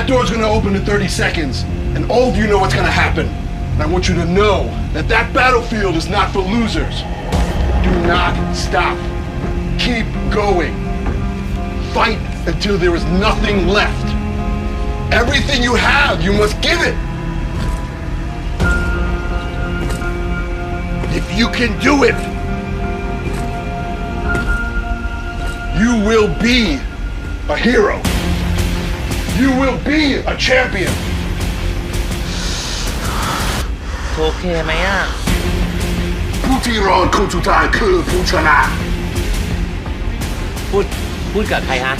That door's gonna open in 30 seconds, and all of you know what's gonna happen. And I want you to know that that battlefield is not for losers. Do not stop. Keep going. Fight until there is nothing left. Everything you have, you must give it. If you can do it, you will be a hero. You will be a champion. โอเคไหมอ่ะ ผู้ที่รอดคนสุดท้ายคือผู้ชนะ พูดกับใครฮะ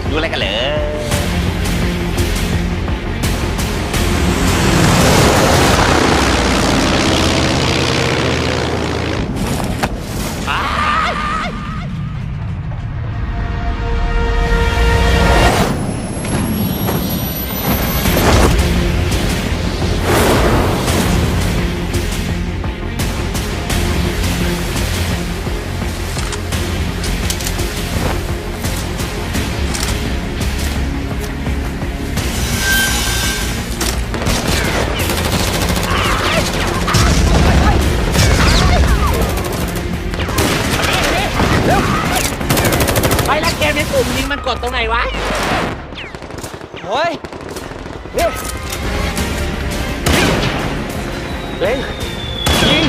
ดูอะไรกันเหรอไปแล้วเกมในปุ่มยิงมันกดตรงไหนวะโอ้ยเล่นยิง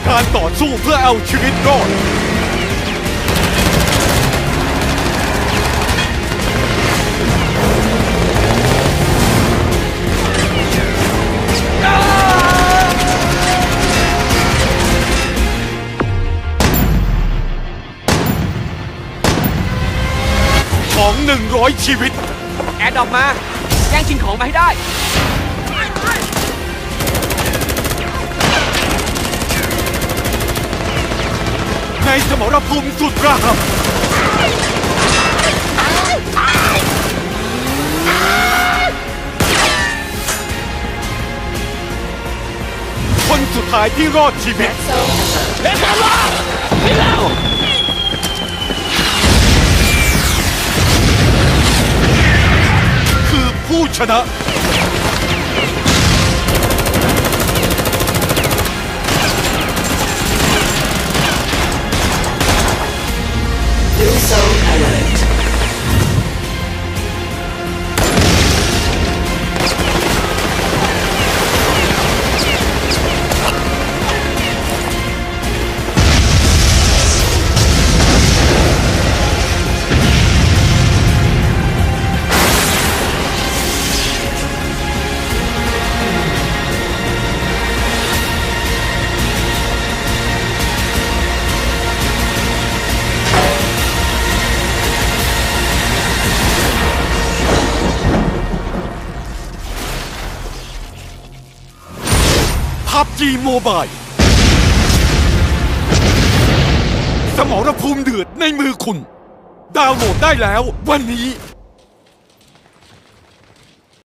การต่อสู้เพื่อเอาชีวิตรอดของ100 ชีวิตแอดออกมาแย่งชิงของมาให้ได้ในสมรภูมิสุดระห่ำคนสุดท้ายที่รอดชีวิตเล่นบอลว่าไปแล้วผู้ชนะPUBG Mobile สมรภูมิเดือดในมือคุณดาวน์โหลดได้แล้ววันนี้